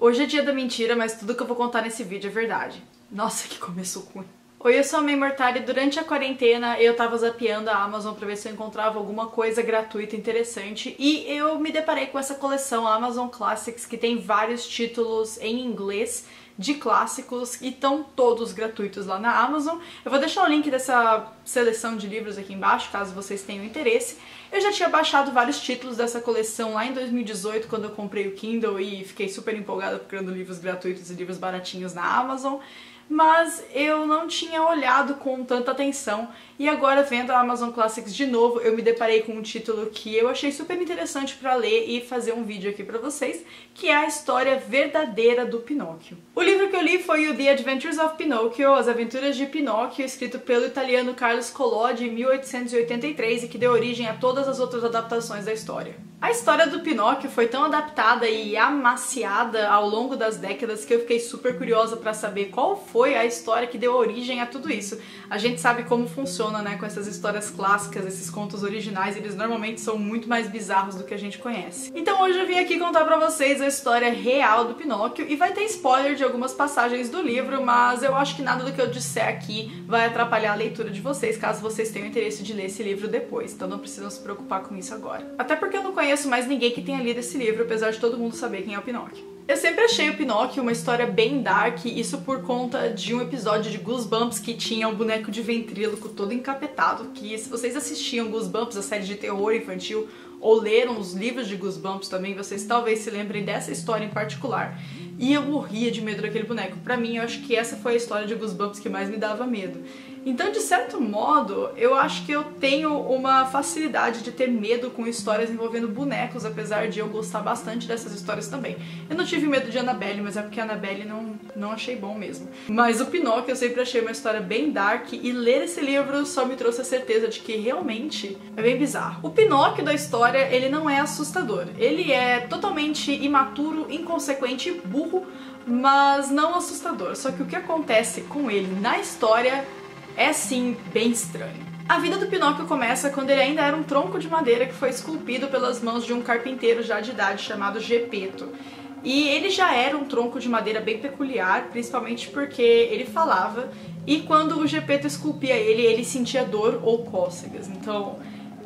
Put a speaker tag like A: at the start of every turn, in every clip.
A: Hoje é dia da mentira, mas tudo que eu vou contar nesse vídeo é verdade. Nossa, que começou ruim. Oi, eu sou a May Mortari e durante a quarentena eu tava zapeando a Amazon pra ver se eu encontrava alguma coisa gratuita interessante e eu me deparei com essa coleção Amazon Classics que tem vários títulos em inglês de clássicos e estão todos gratuitos lá na Amazon. Eu vou deixar o link dessa seleção de livros aqui embaixo, caso vocês tenham interesse. Eu já tinha baixado vários títulos dessa coleção lá em 2018, quando eu comprei o Kindle e fiquei super empolgada procurando livros gratuitos e livros baratinhos na Amazon, mas eu não tinha olhado com tanta atenção e agora vendo a Amazon Classics de novo eu me deparei com um título que eu achei super interessante para ler e fazer um vídeo aqui para vocês, que é a história verdadeira do Pinóquio. O livro que eu li foi o The Adventures of Pinocchio, As Aventuras de Pinóquio, escrito pelo italiano Carlos Collodi em 1883 e que deu origem a todas as outras adaptações da história. A história do Pinóquio foi tão adaptada e amaciada ao longo das décadas que eu fiquei super curiosa para saber qual foi a história que deu origem a tudo isso. A gente sabe como funciona, né, com essas histórias clássicas, esses contos originais, eles normalmente são muito mais bizarros do que a gente conhece. Então hoje eu vim aqui contar pra vocês a história real do Pinóquio e vai ter spoiler de algumas passagens do livro, mas eu acho que nada do que eu disser aqui vai atrapalhar a leitura de vocês, caso vocês tenham interesse de ler esse livro depois, então não precisam se preocupar com isso agora. Até porque eu não conheço mais ninguém que tenha lido esse livro, apesar de todo mundo saber quem é o Pinóquio. Eu sempre achei o Pinóquio uma história bem dark, isso por conta de um episódio de Goosebumps que tinha um boneco de ventríloco todo encapetado, que se vocês assistiam Goosebumps, a série de terror infantil, ou leram os livros de Goosebumps também, vocês talvez se lembrem dessa história em particular. E eu morria de medo daquele boneco. Pra mim, eu acho que essa foi a história de Goosebumps que mais me dava medo. Então, de certo modo, eu acho que eu tenho uma facilidade de ter medo com histórias envolvendo bonecos, apesar de eu gostar bastante dessas histórias também. Eu não tive medo de Annabelle, mas é porque a Annabelle não achei bom mesmo. Mas o Pinóquio eu sempre achei uma história bem dark e ler esse livro só me trouxe a certeza de que realmente é bem bizarro. O Pinóquio da história, ele não é assustador. Ele é totalmente imaturo, inconsequente e burro, mas não assustador. Só que o que acontece com ele na história é sim bem estranho. A vida do Pinóquio começa quando ele ainda era um tronco de madeira que foi esculpido pelas mãos de um carpinteiro já de idade chamado Geppetto. E ele já era um tronco de madeira bem peculiar, principalmente porque ele falava, e quando o Geppetto esculpia ele, ele sentia dor ou cócegas. Então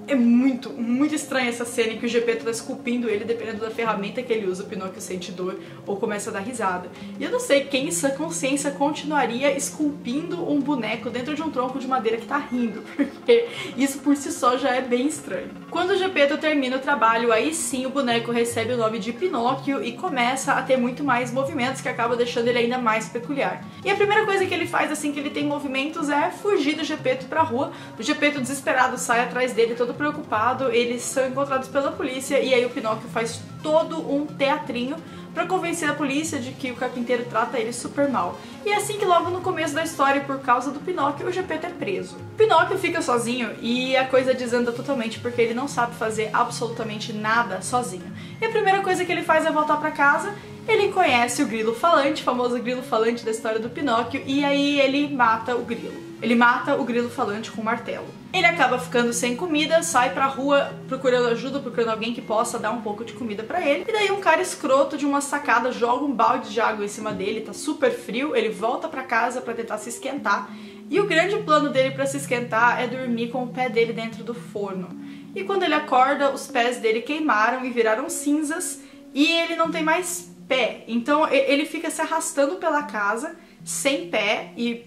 A: é muito estranha essa cena em que o Geppetto tá esculpindo ele, dependendo da ferramenta que ele usa, o Pinóquio sente dor ou começa a dar risada. E eu não sei quem em sua consciência continuaria esculpindo um boneco dentro de um tronco de madeira que tá rindo, porque isso por si só já é bem estranho. Quando o Geppetto termina o trabalho, aí sim o boneco recebe o nome de Pinóquio e começa a ter muito mais movimentos, que acaba deixando ele ainda mais peculiar. E a primeira coisa que ele faz assim que ele tem movimentos é fugir do Geppetto pra rua. O Geppetto desesperado sai atrás dele, todo preocupado, eles são encontrados pela polícia e aí o Pinóquio faz todo um teatrinho pra convencer a polícia de que o carpinteiro trata ele super mal. E é assim que logo no começo da história, por causa do Pinóquio, o Geppetto é preso. O Pinóquio fica sozinho e a coisa desanda totalmente porque ele não sabe fazer absolutamente nada sozinho. E a primeira coisa que ele faz é voltar pra casa. Ele conhece o grilo falante, o famoso grilo falante da história do Pinóquio, e aí ele mata o grilo. Ele mata o grilo falante com um martelo. Ele acaba ficando sem comida, sai pra rua procurando ajuda, procurando alguém que possa dar um pouco de comida pra ele. E daí um cara escroto de uma sacada joga um balde de água em cima dele, tá super frio, ele volta pra casa pra tentar se esquentar. E o grande plano dele pra se esquentar é dormir com o pé dele dentro do forno. E quando ele acorda, os pés dele queimaram e viraram cinzas e ele não tem mais pé. Então ele fica se arrastando pela casa, sem pé e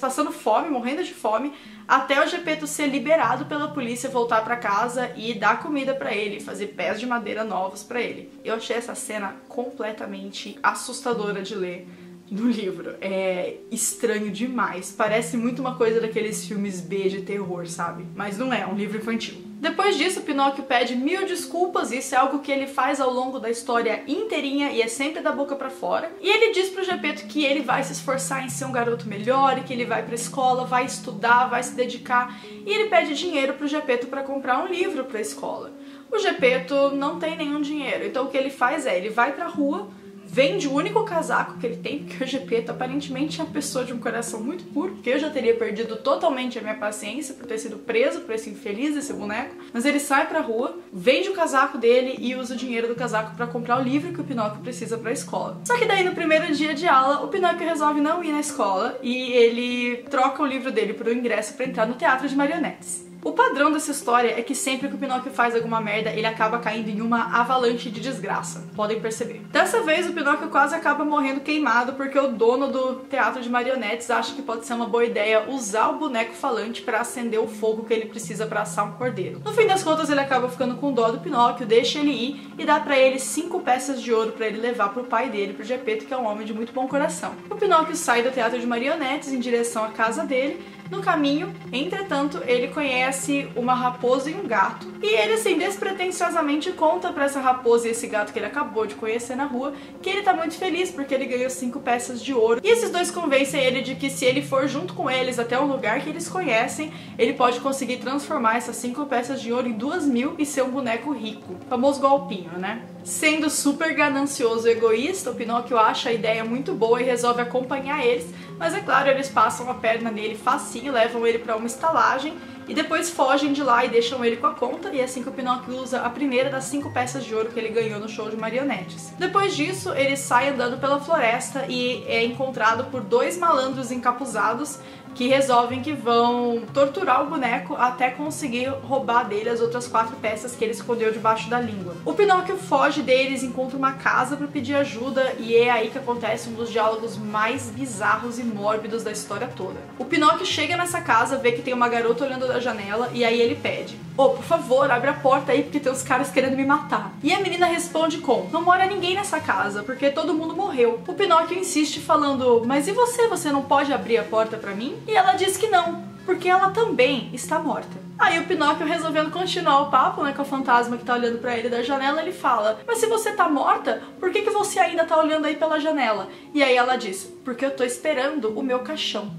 A: passando fome, morrendo de fome, até o Geppetto ser liberado pela polícia, voltar pra casa e dar comida pra ele, fazer pés de madeira novos pra ele. Eu achei essa cena completamente assustadora de ler no livro. É estranho demais. Parece muito uma coisa daqueles filmes B de terror, sabe? Mas não é um livro infantil. Depois disso, Pinóquio pede 1000 desculpas, isso é algo que ele faz ao longo da história inteirinha e é sempre da boca pra fora. E ele diz pro Geppetto que ele vai se esforçar em ser um garoto melhor e que ele vai pra escola, vai estudar, vai se dedicar. E ele pede dinheiro pro Geppetto pra comprar um livro pra escola. O Geppetto não tem nenhum dinheiro, então o que ele faz é, ele vai pra rua, vende o único casaco que ele tem, porque o Gepeto aparentemente é uma pessoa de um coração muito puro, porque eu já teria perdido totalmente a minha paciência por ter sido preso por esse infeliz desse boneco. Mas ele sai pra rua, vende o casaco dele e usa o dinheiro do casaco pra comprar o livro que o Pinóquio precisa pra escola. Só que daí no primeiro dia de aula, o Pinóquio resolve não ir na escola e ele troca o livro dele por um ingresso pra entrar no teatro de marionetes. O padrão dessa história é que sempre que o Pinóquio faz alguma merda, ele acaba caindo em uma avalanche de desgraça. Podem perceber. Dessa vez, o Pinóquio quase acaba morrendo queimado porque o dono do teatro de marionetes acha que pode ser uma boa ideia usar o boneco falante para acender o fogo que ele precisa para assar um cordeiro. No fim das contas, ele acaba ficando com dó do Pinóquio, deixa ele ir e dá para ele 5 peças de ouro para ele levar pro pai dele, pro Gepeto, que é um homem de muito bom coração. O Pinóquio sai do teatro de marionetes em direção à casa dele. No caminho, entretanto, ele conhece uma raposa e um gato. E ele, assim, despretensiosamente conta pra essa raposa e esse gato que ele acabou de conhecer na rua que ele tá muito feliz porque ele ganhou 5 peças de ouro. E esses dois convencem ele de que se ele for junto com eles até um lugar que eles conhecem, ele pode conseguir transformar essas 5 peças de ouro em 2.000 e ser um boneco rico. Famoso golpinho, né? Sendo super ganancioso e egoísta, o Pinóquio acha a ideia muito boa e resolve acompanhar eles, mas é claro, eles passam a perna nele facinho, levam ele pra uma estalagem e depois fogem de lá e deixam ele com a conta, e é assim que o Pinóquio usa a primeira das 5 peças de ouro que ele ganhou no show de marionetes. Depois disso, ele sai andando pela floresta e é encontrado por 2 malandros encapuzados que resolvem que vão torturar o boneco até conseguir roubar dele as outras 4 peças que ele escondeu debaixo da língua. O Pinóquio foge deles, encontra uma casa para pedir ajuda e é aí que acontece um dos diálogos mais bizarros e mórbidos da história toda. O Pinóquio chega nessa casa, vê que tem uma garota olhando da janela e aí ele pede: "Ô, por favor, abre a porta aí porque tem uns caras querendo me matar." E a menina responde com: "Não mora ninguém nessa casa porque todo mundo morreu." O Pinóquio insiste falando: "Mas e você? Você não pode abrir a porta pra mim?" E ela diz que não, porque ela também está morta. Aí o Pinóquio, resolvendo continuar o papo, né, com a fantasma que tá olhando pra ele da janela, ele fala: "Mas se você tá morta, por que você ainda tá olhando aí pela janela?" E aí ela diz: "Porque eu tô esperando o meu caixão."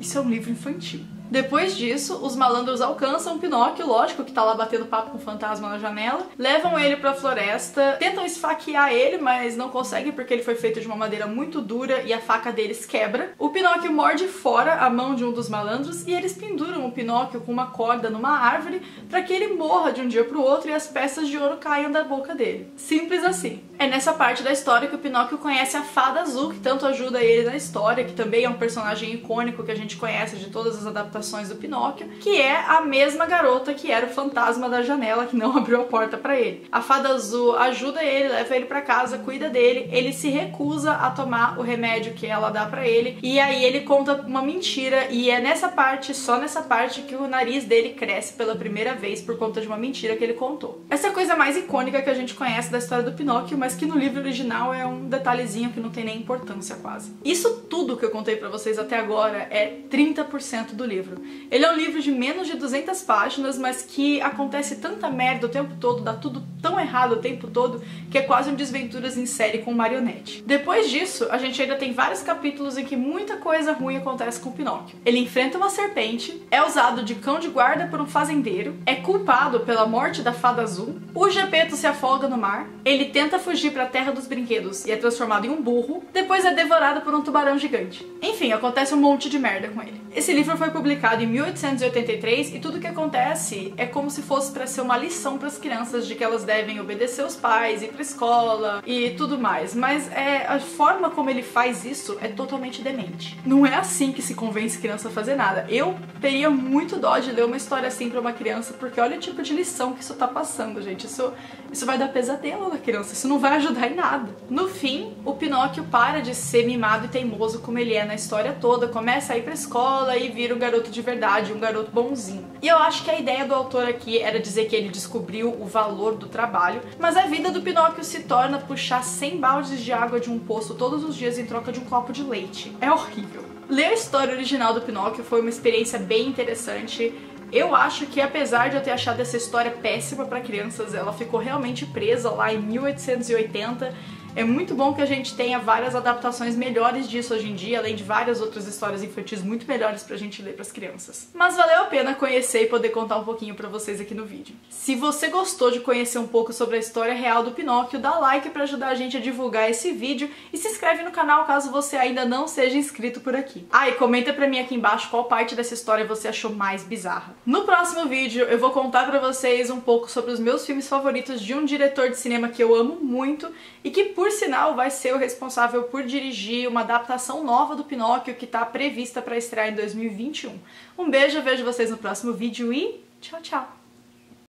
A: Isso é um livro infantil. Depois disso, os malandros alcançam o Pinóquio, lógico que tá lá batendo papo com o fantasma na janela, levam ele pra floresta, tentam esfaquear ele, mas não conseguem porque ele foi feito de uma madeira muito dura e a faca deles quebra. O Pinóquio morde fora a mão de um dos malandros e eles penduram o Pinóquio com uma corda numa árvore pra que ele morra de um dia pro outro e as peças de ouro caiam da boca dele. Simples assim. É nessa parte da história que o Pinóquio conhece a Fada Azul, que tanto ajuda ele na história, que também é um personagem icônico que a gente conhece de todas as adaptações do Pinóquio, que é a mesma garota que era o fantasma da janela que não abriu a porta pra ele. A Fada Azul ajuda ele, leva ele pra casa, cuida dele, ele se recusa a tomar o remédio que ela dá pra ele, e aí ele conta uma mentira, e é nessa parte, só nessa parte, que o nariz dele cresce pela primeira vez por conta de uma mentira que ele contou. Essa é a coisa mais icônica que a gente conhece da história do Pinóquio, mas que no livro original é um detalhezinho que não tem nem importância quase. Isso tudo que eu contei pra vocês até agora é 30% do livro. Ele é um livro de menos de 200 páginas, mas que acontece tanta merda o tempo todo, dá tudo tão errado o tempo todo, que é quase um Desventuras em série com marionete. Depois disso, a gente ainda tem vários capítulos em que muita coisa ruim acontece com o Pinóquio. Ele enfrenta uma serpente, é usado de cão de guarda por um fazendeiro, é culpado pela morte da Fada Azul, o Gepeto se afoga no mar, ele tenta fugir pra Terra dos Brinquedos e é transformado em um burro, depois é devorado por um tubarão gigante. Enfim, acontece um monte de merda com ele. Esse livro foi publicado em 1883 e tudo que acontece é como se fosse pra ser uma lição pras crianças de que elas devem obedecer os pais, ir pra escola e tudo mais, mas a forma como ele faz isso é totalmente demente. Não é assim que se convence criança a fazer nada. Eu teria muito dó de ler uma história assim pra uma criança, porque olha o tipo de lição que isso tá passando, gente. Isso vai dar pesadelo na criança, isso não vai ajudar em nada. No fim, o Pinóquio para de ser mimado e teimoso como ele é na história toda, começa a ir pra escola e vira um garoto de verdade, um garoto bonzinho. E eu acho que a ideia do autor aqui era dizer que ele descobriu o valor do trabalho, mas a vida do Pinóquio se torna puxar 100 baldes de água de um poço todos os dias em troca de um copo de leite. É horrível. Ler a história original do Pinóquio foi uma experiência bem interessante. Eu acho que, apesar de eu ter achado essa história péssima para crianças, ela ficou realmente presa lá em 1880 É muito bom que a gente tenha várias adaptações melhores disso hoje em dia, além de várias outras histórias infantis muito melhores pra gente ler pras crianças. Mas valeu a pena conhecer e poder contar um pouquinho pra vocês aqui no vídeo. Se você gostou de conhecer um pouco sobre a história real do Pinóquio, dá like pra ajudar a gente a divulgar esse vídeo e se inscreve no canal caso você ainda não seja inscrito por aqui. Ah, e comenta pra mim aqui embaixo qual parte dessa história você achou mais bizarra. No próximo vídeo eu vou contar pra vocês um pouco sobre os meus filmes favoritos de um diretor de cinema que eu amo muito e que, por sinal, vai ser o responsável por dirigir uma adaptação nova do Pinóquio que tá prevista pra estrear em 2021. Um beijo, eu vejo vocês no próximo vídeo e tchau, tchau!